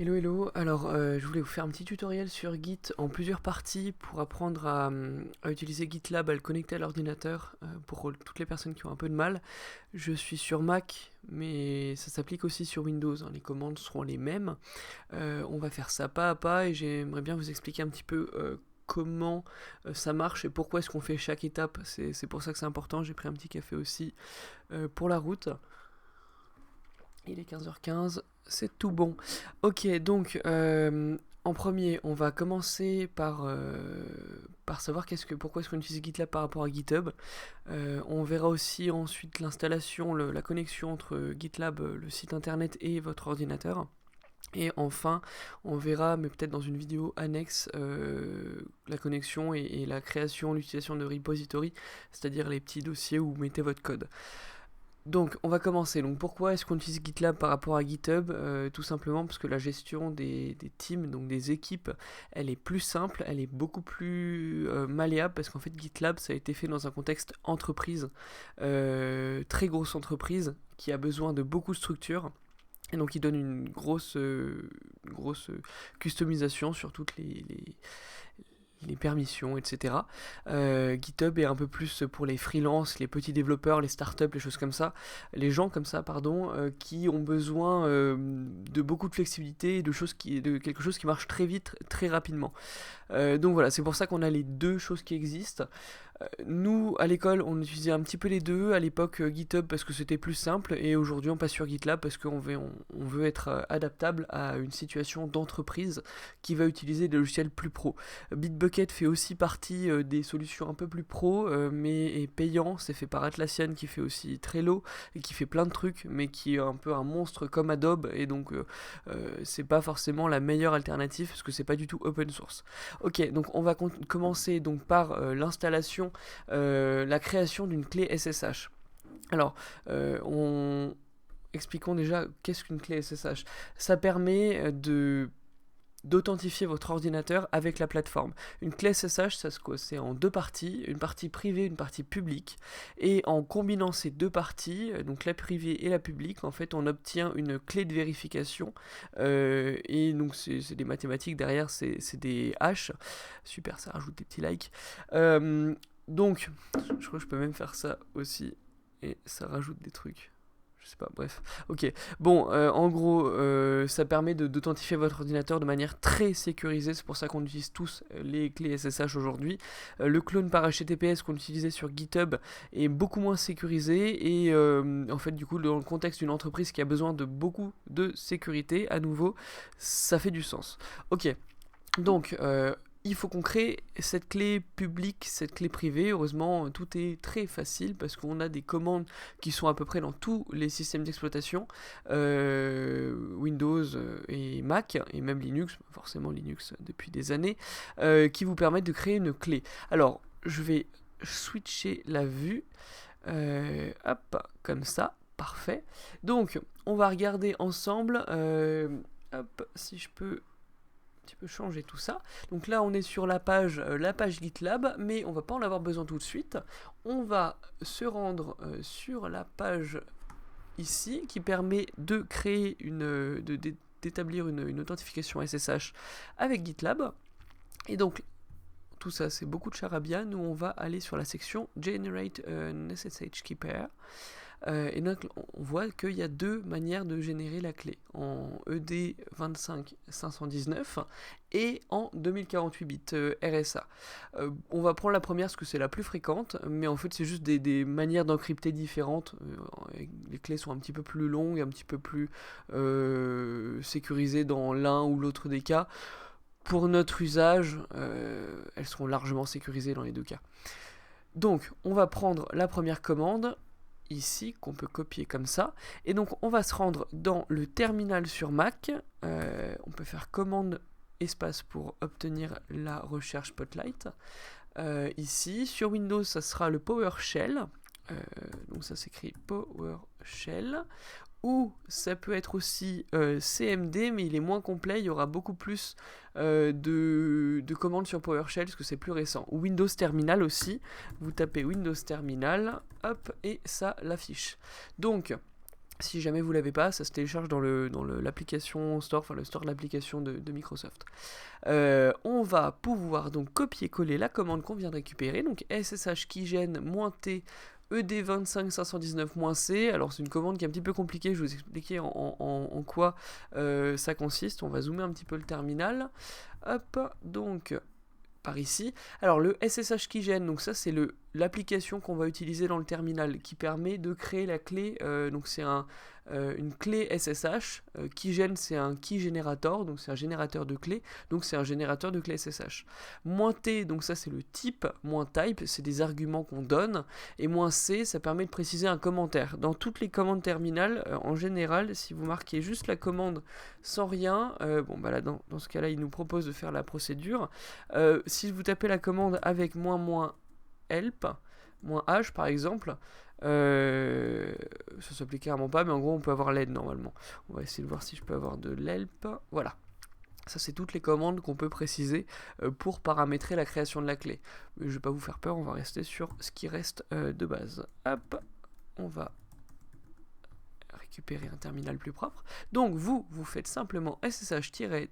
Hello hello, alors je voulais vous faire un petit tutoriel sur Git en plusieurs parties pour apprendre à utiliser GitLab, à le connecter à l'ordinateur pour toutes les personnes qui ont un peu de mal. Je suis sur Mac, mais ça s'applique aussi sur Windows, hein, les commandes seront les mêmes. On va faire ça pas à pas et j'aimerais bien vous expliquer un petit peu comment ça marche et pourquoi est-ce qu'on fait chaque étape. C'est pour ça que c'est important, j'ai pris un petit café aussi pour la route. Il est 15h15, c'est tout bon. Ok, donc en premier, on va commencer par savoir pourquoi est-ce qu'on utilise GitLab par rapport à GitHub. On verra aussi ensuite l'installation, la connexion entre GitLab, le site internet et votre ordinateur. Et enfin, on verra, mais peut-être dans une vidéo annexe, la connexion et la création, l'utilisation de repositories, c'est-à-dire les petits dossiers où vous mettez votre code. Donc, on va commencer. Donc, pourquoi est-ce qu'on utilise GitLab par rapport à GitHub? Tout simplement parce que la gestion des teams, donc des équipes, elle est plus simple, elle est beaucoup plus malléable parce qu'en fait, GitLab, ça a été fait dans un contexte entreprise, très grosse entreprise qui a besoin de beaucoup de structures. Et donc, il donne une grosse customisation sur toutes les permissions, etc. GitHub est un peu plus pour les freelances, les petits développeurs, les startups, les choses comme ça, les gens comme ça, pardon, qui ont besoin de beaucoup de flexibilité et de quelque chose qui marche très vite, très rapidement. Donc voilà, c'est pour ça qu'on a les deux choses qui existent. Nous, à l'école, on utilisait un petit peu les deux. À l'époque, GitHub parce que c'était plus simple, et aujourd'hui, on passe sur GitLab parce qu'on veut être adaptable à une situation d'entreprise qui va utiliser des logiciels plus pro. Bitbucket fait aussi partie des solutions un peu plus pro, mais est payant. C'est fait par Atlassian qui fait aussi Trello et qui fait plein de trucs, mais qui est un peu un monstre comme Adobe, et donc c'est pas forcément la meilleure alternative parce que c'est pas du tout open source. Ok, donc on va commencer donc par l'installation, la création d'une clé SSH. Alors, expliquons déjà qu'est-ce qu'une clé SSH. Ça permet d'authentifier votre ordinateur avec la plateforme. Une clé SSH, c'est en deux parties, une partie privée, une partie publique, et en combinant ces deux parties, donc la privée et la publique, en fait on obtient une clé de vérification, et donc c'est des mathématiques derrière, c'est des hash. Super, ça rajoute des petits likes. Donc, je crois que je peux même faire ça aussi, et ça rajoute des trucs. Je sais pas, bref. Ok. Bon, en gros, ça permet d'authentifier votre ordinateur de manière très sécurisée. C'est pour ça qu'on utilise tous les clés SSH aujourd'hui. Le clone par HTTPS qu'on utilisait sur GitHub est beaucoup moins sécurisé. Et en fait, du coup, dans le contexte d'une entreprise qui a besoin de beaucoup de sécurité, à nouveau, ça fait du sens. Ok. Donc, il faut qu'on crée cette clé publique, cette clé privée. Heureusement, tout est très facile parce qu'on a des commandes qui sont à peu près dans tous les systèmes d'exploitation, Windows et Mac, et même Linux, forcément Linux depuis des années, qui vous permettent de créer une clé. Alors, je vais switcher la vue, hop, comme ça, parfait. Donc, on va regarder ensemble, hop, si je peux changer tout ça. Donc là, on est sur la page GitLab, mais on va pas en avoir besoin tout de suite. On va se rendre sur la page ici qui permet de créer d'établir une authentification SSH avec GitLab. Et donc tout ça, c'est beaucoup de charabia. Nous, on va aller sur la section Generate an SSH Key Pair. Et donc on voit qu'il y a deux manières de générer la clé, en ED 25519 et en 2048 bits RSA. On va prendre la première parce que c'est la plus fréquente, mais en fait c'est juste des manières d'encrypter différentes. Les clés sont un petit peu plus longues, un petit peu plus sécurisées dans l'un ou l'autre des cas. Pour notre usage, elles seront largement sécurisées dans les deux cas. Donc on va prendre la première commande ici, qu'on peut copier comme ça, et donc on va se rendre dans le terminal sur Mac. On peut faire commande espace pour obtenir la recherche Spotlight. Ici sur Windows, ça sera le PowerShell, donc ça s'écrit PowerShell, ou ça peut être aussi CMD, mais il est moins complet, il y aura beaucoup plus de commandes sur PowerShell parce que c'est plus récent. Ou Windows Terminal aussi, vous tapez Windows Terminal, hop, et ça l'affiche. Donc, Si jamais vous l'avez pas, ça se télécharge dans l'application Store, enfin le Store de l'application de Microsoft. On va pouvoir donc copier-coller la commande qu'on vient de récupérer, donc SSH keygen -t ED25519-C. Alors c'est une commande qui est un petit peu compliquée, je vais vous expliquer en quoi ça consiste. On va zoomer un petit peu le terminal. Hop, donc par ici. Alors le SSH keygen, donc ça c'est l'application qu'on va utiliser dans le terminal qui permet de créer la clé, donc c'est une clé SSH, keygen c'est un key generator, donc c'est un générateur de clés, donc c'est un générateur de clés SSH. -t, donc ça c'est le type, -type, c'est des arguments qu'on donne, et -c, ça permet de préciser un commentaire. Dans toutes les commandes terminales, en général, si vous marquez juste la commande sans rien, bon bah là dans ce cas-là, il nous propose de faire la procédure. Si vous tapez la commande avec -help, -h par exemple, ça s'applique carrément pas, mais en gros on peut avoir l'aide normalement. On va essayer de voir si je peux avoir de l'help. Voilà. Ça c'est toutes les commandes qu'on peut préciser pour paramétrer la création de la clé. Mais je vais pas vous faire peur, on va rester sur ce qui reste de base. Hop, on va récupérer un terminal plus propre. Donc vous faites simplement SSH-keygen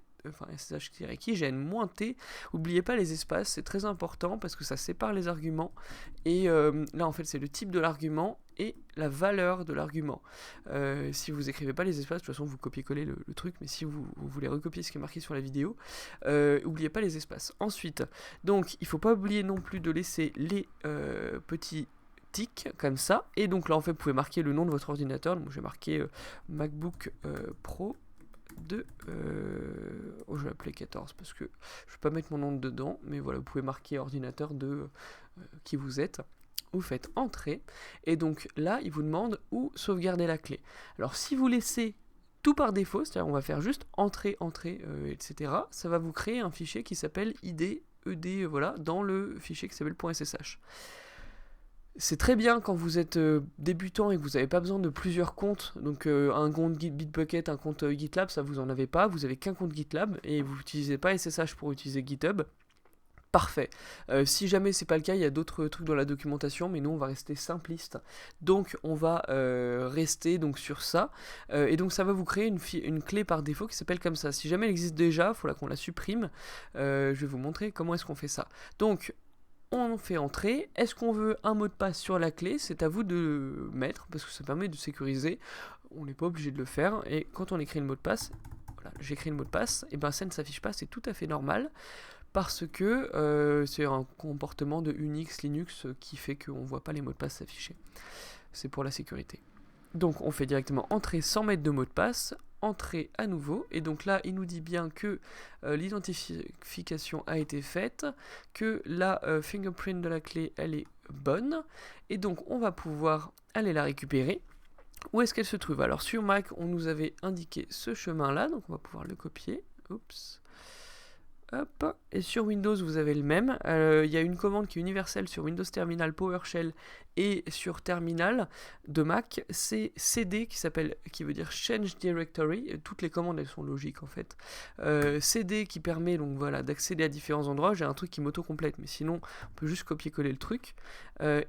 -t. N'oubliez pas les espaces, c'est très important parce que ça sépare les arguments. Et là en fait c'est le type de l'argument et la valeur de l'argument. Si vous écrivez pas les espaces, de toute façon vous copiez-collez le truc, mais si vous voulez recopier ce qui est marqué sur la vidéo, n'oubliez pas les espaces. Ensuite, donc il faut pas oublier non plus de laisser les petits tics comme ça, et donc là en fait vous pouvez marquer le nom de votre ordinateur. Donc j'ai marqué MacBook Pro je vais l'appeler 14 parce que je vais pas mettre mon nom dedans, mais voilà, vous pouvez marquer ordinateur de qui vous êtes. Vous faites entrer, et donc là il vous demande où sauvegarder la clé. Alors si vous laissez tout par défaut, c'est-à-dire on va faire juste entrer, etc., ça va vous créer un fichier qui s'appelle id, voilà, dans le fichier qui s'appelle .ssh. C'est très bien quand vous êtes débutant et que vous n'avez pas besoin de plusieurs comptes, donc un compte Bitbucket, un compte GitLab, ça vous en avez pas, vous avez qu'un compte GitLab et vous n'utilisez pas SSH pour utiliser GitHub. Parfait. Si jamais c'est pas le cas, il y a d'autres trucs dans la documentation, mais nous on va rester simpliste. Donc on va rester donc sur ça, et donc ça va vous créer une clé par défaut qui s'appelle comme ça. Si jamais elle existe déjà, il faudra qu'on la supprime. Je vais vous montrer comment est-ce qu'on fait ça. Donc on fait entrer. Est-ce qu'on veut un mot de passe sur la clé? C'est à vous de le mettre parce que ça permet de sécuriser. On n'est pas obligé de le faire. Et quand on écrit le mot de passe, voilà, j'écris le mot de passe, et ben ça ne s'affiche pas, c'est tout à fait normal parce que c'est un comportement de Unix, Linux qui fait qu'on ne voit pas les mots de passe s'afficher. C'est pour la sécurité. Donc on fait directement entrer sans mettre de mot de passe. Entrer à nouveau, et donc là il nous dit bien que l'identification a été faite, que la fingerprint de la clé elle est bonne, et donc on va pouvoir aller la récupérer. Où est-ce qu'elle se trouve? Alors sur Mac on nous avait indiqué ce chemin là, donc on va pouvoir le copier. Oups. Hop. Et sur Windows vous avez le même. Il y a une commande qui est universelle sur Windows Terminal, PowerShell, et sur Terminal de Mac, c'est cd qui veut dire Change Directory. Toutes les commandes elles sont logiques en fait. cd qui permet donc voilà d'accéder à différents endroits. J'ai un truc qui m'auto-complète, mais sinon on peut juste copier-coller le truc.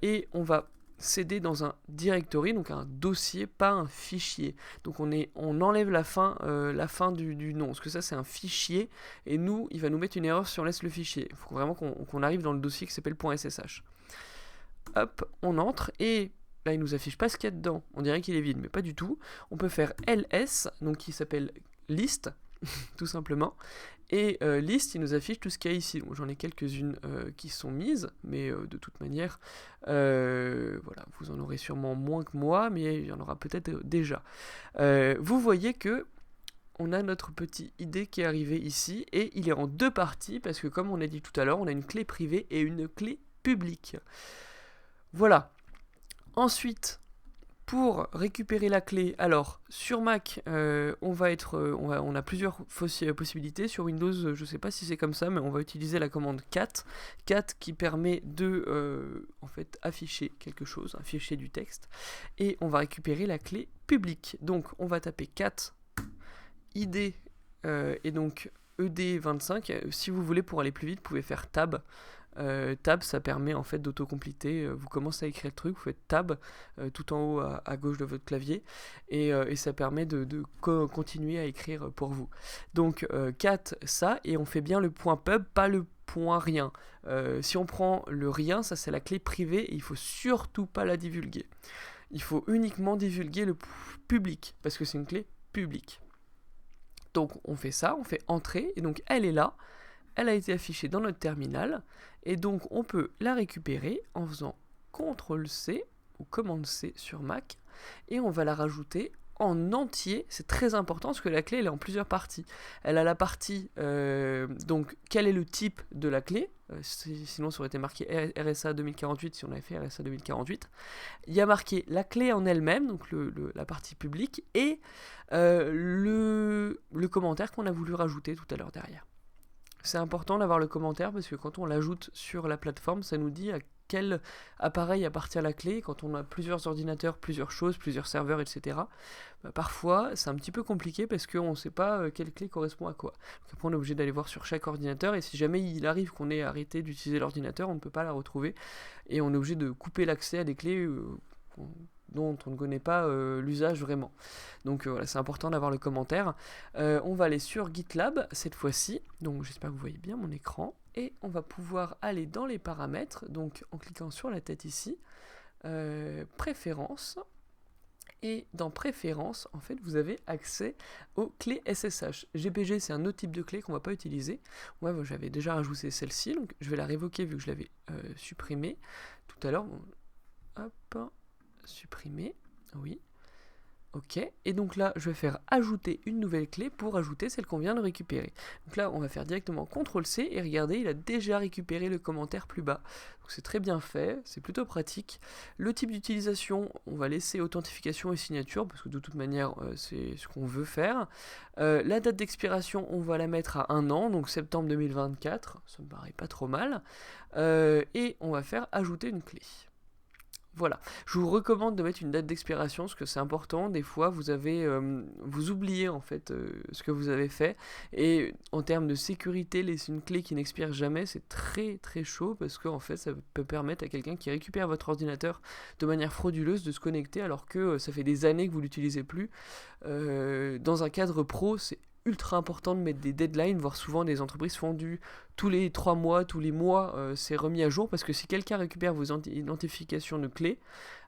Et on va cd dans un directory, donc un dossier, pas un fichier. Donc on enlève la fin du nom, parce que ça c'est un fichier, et nous, il va nous mettre une erreur si on laisse le fichier. Il faut vraiment qu'on arrive dans le dossier qui s'appelle .ssh. Hop, on entre, et là il nous affiche pas ce qu'il y a dedans. On dirait qu'il est vide, mais pas du tout. On peut faire ls, donc qui s'appelle list, tout simplement. Et liste, il nous affiche tout ce qu'il y a ici. Donc, j'en ai quelques-unes qui sont mises, mais de toute manière, voilà, vous en aurez sûrement moins que moi, mais il y en aura peut-être déjà. Vous voyez que on a notre petit ID qui est arrivé ici, et il est en deux parties, parce que comme on a dit tout à l'heure, on a une clé privée et une clé publique. Voilà. Ensuite, pour récupérer la clé, alors sur Mac, on a plusieurs possibilités. Sur Windows, je ne sais pas si c'est comme ça, mais on va utiliser la commande cat qui permet de en fait afficher quelque chose, afficher du texte, et on va récupérer la clé publique. Donc on va taper cat id et donc ED25. Si vous voulez, pour aller plus vite, vous pouvez faire Tab. Tab, ça permet en fait d'autocompléter. Vous commencez à écrire le truc, vous faites Tab tout en haut à gauche de votre clavier et ça permet de continuer à écrire pour vous. Donc cat ça, et on fait bien le point pub, pas le point rien. Si on prend le rien, ça c'est la clé privée et il faut surtout pas la divulguer. Il faut uniquement divulguer le public parce que c'est une clé publique. Donc on fait ça, on fait entrer et donc elle est là. Elle a été affichée dans notre terminal et donc on peut la récupérer en faisant CTRL-C ou commande-C sur Mac et on va la rajouter en entier. C'est très important parce que la clé elle est en plusieurs parties. Elle a la partie donc quel est le type de la clé, sinon ça aurait été marqué RSA 2048 si on avait fait RSA 2048. Il y a marqué la clé en elle-même, donc la partie publique, et le commentaire qu'on a voulu rajouter tout à l'heure derrière. C'est important d'avoir le commentaire parce que quand on l'ajoute sur la plateforme, ça nous dit à quel appareil appartient la clé. Quand on a plusieurs ordinateurs, plusieurs choses, plusieurs serveurs, etc., parfois c'est un petit peu compliqué parce qu'on ne sait pas quelle clé correspond à quoi. Donc après on est obligé d'aller voir sur chaque ordinateur et si jamais il arrive qu'on ait arrêté d'utiliser l'ordinateur, on ne peut pas la retrouver et on est obligé de couper l'accès à des clés dont on ne connaît pas l'usage vraiment. Donc voilà, c'est important d'avoir le commentaire. On va aller sur GitLab cette fois-ci, donc j'espère que vous voyez bien mon écran, et on va pouvoir aller dans les paramètres, donc en cliquant sur la tête ici, préférences, et dans préférences, en fait, vous avez accès aux clés SSH. GPG, c'est un autre type de clé qu'on ne va pas utiliser. Moi, j'avais déjà rajouté celle-ci, donc je vais la révoquer vu que je l'avais supprimée tout à l'heure. Bon, hop, supprimer, oui, ok, et donc là je vais faire ajouter une nouvelle clé pour ajouter celle qu'on vient de récupérer. Donc là on va faire directement CTRL-C et regardez, il a déjà récupéré le commentaire plus bas. Donc c'est très bien fait, c'est plutôt pratique. Le type d'utilisation, on va laisser authentification et signature parce que de toute manière c'est ce qu'on veut faire. La date d'expiration, on va la mettre à 1 an, donc septembre 2024, ça me paraît pas trop mal. Et on va faire ajouter une clé. Voilà, je vous recommande de mettre une date d'expiration parce que c'est important. Des fois, vous oubliez en fait ce que vous avez fait. Et en termes de sécurité, laisser une clé qui n'expire jamais, c'est très très chaud parce que en fait, ça peut permettre à quelqu'un qui récupère votre ordinateur de manière frauduleuse de se connecter alors que ça fait des années que vous l'utilisez plus. Dans un cadre pro, c'est ultra important de mettre des deadlines, voire souvent des entreprises font tous les 3 mois, tous les mois, c'est remis à jour, parce que si quelqu'un récupère vos identifications de clés,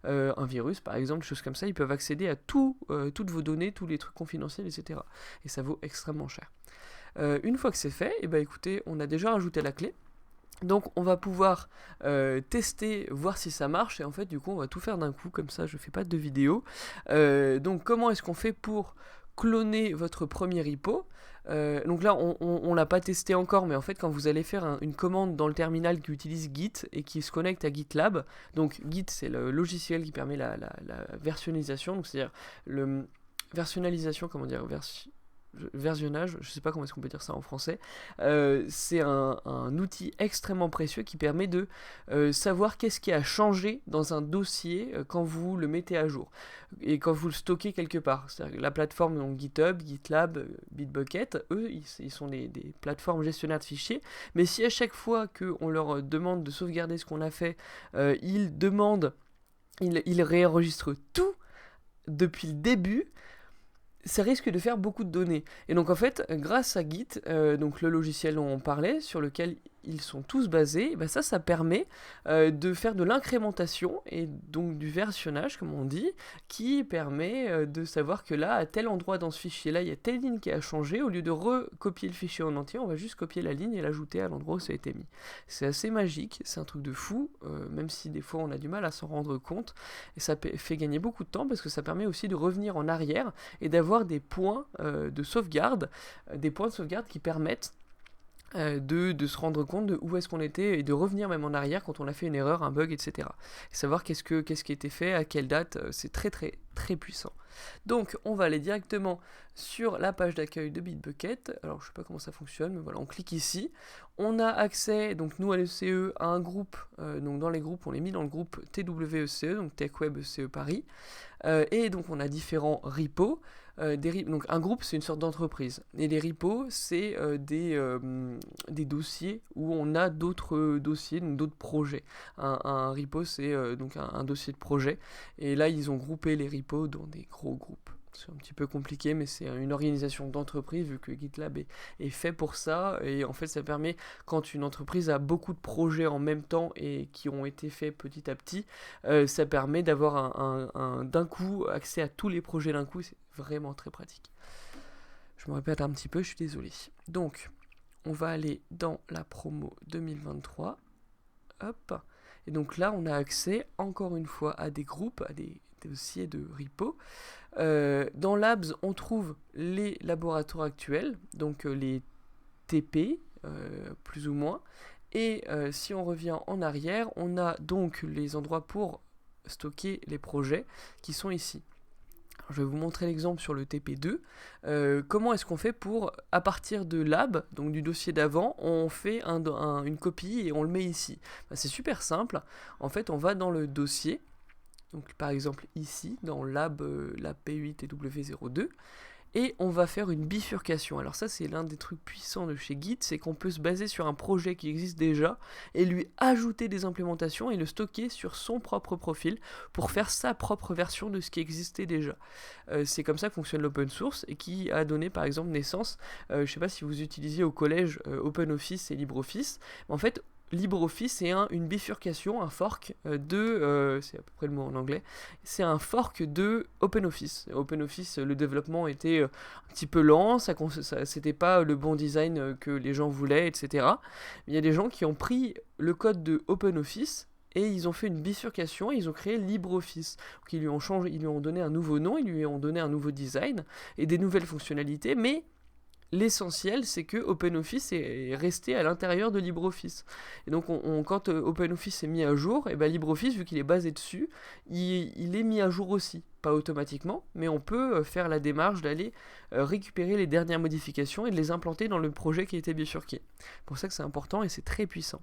un virus par exemple, des choses comme ça, ils peuvent accéder à toutes vos données, tous les trucs confidentiels, etc. Et ça vaut extrêmement cher. Une fois que c'est fait, et écoutez, on a déjà rajouté la clé. Donc on va pouvoir tester, voir si ça marche, et en fait du coup on va tout faire d'un coup, comme ça je fais pas de vidéo. Donc comment est-ce qu'on fait pour cloner votre premier repo? Donc là on l'a pas testé encore, mais en fait quand vous allez faire une commande dans le terminal qui utilise Git et qui se connecte à GitLab, donc Git c'est le logiciel qui permet la versionnalisation, donc c'est-à-dire le versionnalisation, comment dire, versionnage, je sais pas comment est-ce qu'on peut dire ça en français, c'est un outil extrêmement précieux qui permet de savoir qu'est-ce qui a changé dans un dossier quand vous le mettez à jour et quand vous le stockez quelque part. C'est-à-dire la plateforme, donc GitHub, GitLab, Bitbucket, eux ils sont des plateformes gestionnaires de fichiers, mais si à chaque fois qu'on leur demande de sauvegarder ce qu'on a fait, ils réenregistrent tout depuis le début, ça risque de faire beaucoup de données. Et donc en fait, grâce à Git, donc le logiciel dont on parlait, sur lequel ils sont tous basés, ça permet de faire de l'incrémentation et donc du versionnage, comme on dit, qui permet de savoir que là, à tel endroit dans ce fichier-là, il y a telle ligne qui a changé. Au lieu de recopier le fichier en entier, on va juste copier la ligne et l'ajouter à l'endroit où ça a été mis. C'est assez magique, c'est un truc de fou, même si des fois on a du mal à s'en rendre compte. Et ça fait gagner beaucoup de temps parce que ça permet aussi de revenir en arrière et d'avoir des points de sauvegarde, qui permettent de se rendre compte de où est-ce qu'on était et de revenir même en arrière quand on a fait une erreur, un bug, etc. Et savoir qu'est-ce qui a été fait, à quelle date, c'est très très très puissant. Donc on va aller directement sur la page d'accueil de Bitbucket. Alors je sais pas comment ça fonctionne, mais voilà, on clique ici. On a accès, donc nous à l'ECE, à un groupe, donc dans les groupes, on les mis dans le groupe TWECE, donc Tech Web ECE Paris. Et donc on a différents repos. Donc un groupe, c'est une sorte d'entreprise. Et les repos, c'est des dossiers où on a d'autres dossiers, donc d'autres projets. Un repo, c'est donc un dossier de projet. Et là, ils ont groupé les repos dans des gros groupes. C'est un petit peu compliqué, mais c'est une organisation d'entreprise, vu que GitLab est fait pour ça. Et en fait, ça permet, quand une entreprise a beaucoup de projets en même temps et qui ont été faits petit à petit, ça permet d'avoir d'un coup accès à tous les projets d'un coup. C'est vraiment très pratique. Je me répète un petit peu, je suis désolé. Donc, on va aller dans la promo 2023. Hop. Et donc là, on a accès, encore une fois, à des groupes, à des dossiers de repo. Dans Labs, on trouve les laboratoires actuels, donc les TP, plus ou moins. Et si on revient en arrière, on a donc les endroits pour stocker les projets qui sont ici. Alors, je vais vous montrer l'exemple sur le TP2. Comment est-ce qu'on fait pour, à partir de Lab, donc du dossier d'avant, on fait une copie et on le met ici. C'est super simple. En fait, on va dans le dossier. Donc par exemple ici, dans lab P8 et W02, et on va faire une bifurcation. Alors ça, c'est l'un des trucs puissants de chez Git, c'est qu'on peut se baser sur un projet qui existe déjà et lui ajouter des implémentations et le stocker sur son propre profil pour faire sa propre version de ce qui existait déjà. C'est comme ça que fonctionne l'open source et qui a donné par exemple naissance, je ne sais pas si vous utilisiez au collège OpenOffice et LibreOffice, mais en fait LibreOffice, c'est une bifurcation, un fork c'est à peu près le mot en anglais, c'est un fork de OpenOffice. OpenOffice, le développement était un petit peu lent, c'était pas le bon design que les gens voulaient, etc. Il y a des gens qui ont pris le code de OpenOffice et ils ont fait une bifurcation, et ils ont créé LibreOffice. Donc ils lui ont donné un nouveau nom, ils lui ont donné un nouveau design et des nouvelles fonctionnalités, mais l'essentiel, c'est que OpenOffice est resté à l'intérieur de LibreOffice. Et donc, quand OpenOffice est mis à jour, et ben LibreOffice, vu qu'il est basé dessus, il est mis à jour aussi. Pas automatiquement, mais on peut faire la démarche d'aller récupérer les dernières modifications et de les implanter dans le projet qui a été bifurqué. C'est pour ça que c'est important et c'est très puissant.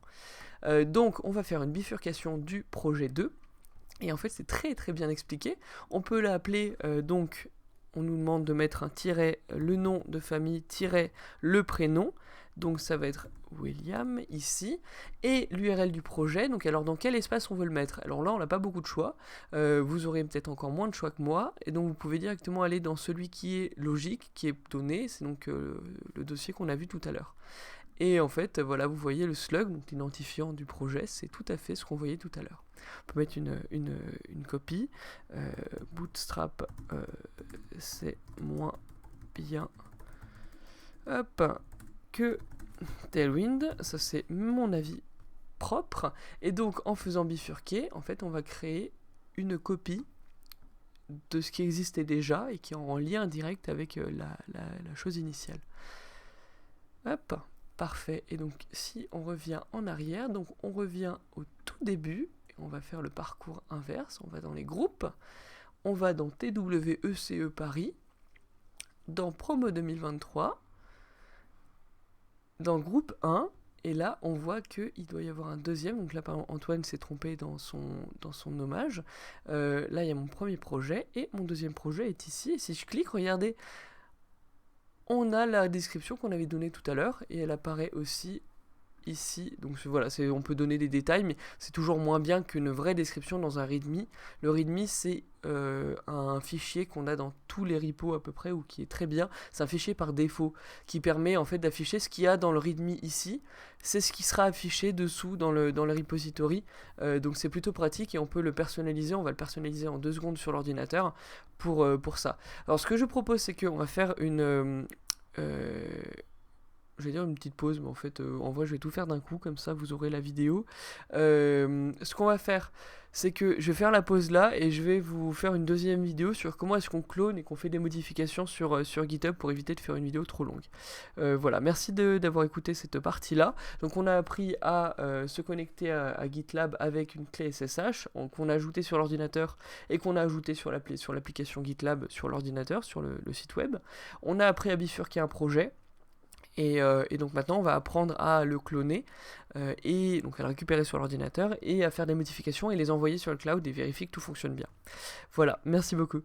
Donc, on va faire une bifurcation du projet 2. Et en fait, c'est très très bien expliqué. On peut l'appeler donc... On nous demande de mettre un tiret, le nom de famille, tiret, le prénom. Donc ça va être William ici. Et l'URL du projet. Donc alors dans quel espace on veut le mettre? Alors là on n'a pas beaucoup de choix. Vous aurez peut-être encore moins de choix que moi. Et donc vous pouvez directement aller dans celui qui est logique, qui est donné. C'est donc le dossier qu'on a vu tout à l'heure. Et en fait, voilà, vous voyez le slug, donc l'identifiant du projet, c'est tout à fait ce qu'on voyait tout à l'heure. On peut mettre une copie. Bootstrap, c'est moins bien que Tailwind. Ça, c'est mon avis propre. Et donc, en faisant bifurquer, en fait, on va créer une copie de ce qui existait déjà et qui est en lien direct avec la chose initiale. Hop. Parfait, et donc si on revient en arrière, donc on revient au tout début, et on va faire le parcours inverse, on va dans les groupes, on va dans TWECE Paris, dans Promo 2023, dans groupe 1, et là on voit qu'il doit y avoir un deuxième, donc là par exemple Antoine s'est trompé dans son nommage, là il y a mon premier projet, et mon deuxième projet est ici, et si je clique, regardez, on a la description qu'on avait donnée tout à l'heure et elle apparaît aussi ici. Donc voilà, on peut donner des détails, mais c'est toujours moins bien qu'une vraie description dans un README. Le README, c'est un fichier qu'on a dans tous les repos à peu près, ou qui est très bien. C'est un fichier par défaut qui permet en fait d'afficher ce qu'il y a dans le README ici. C'est ce qui sera affiché dessous dans le repository. Donc c'est plutôt pratique et on peut le personnaliser. On va le personnaliser en 2 secondes sur l'ordinateur pour ça. Alors ce que je propose, c'est qu'on va faire je vais dire une petite pause, mais en fait, en vrai, je vais tout faire d'un coup, comme ça, vous aurez la vidéo. Ce qu'on va faire, c'est que je vais faire la pause là, et je vais vous faire une deuxième vidéo sur comment est-ce qu'on clone et qu'on fait des modifications sur GitHub pour éviter de faire une vidéo trop longue. Voilà, merci d'avoir écouté cette partie-là. Donc, on a appris à se connecter à GitLab avec une clé SSH qu'on a ajoutée sur l'ordinateur et qu'on a ajoutée sur l'application GitLab sur l'ordinateur, sur le site web. On a appris à bifurquer un projet. Et donc maintenant, on va apprendre à le cloner et donc à le récupérer sur l'ordinateur et à faire des modifications et les envoyer sur le cloud et vérifier que tout fonctionne bien. Voilà, merci beaucoup.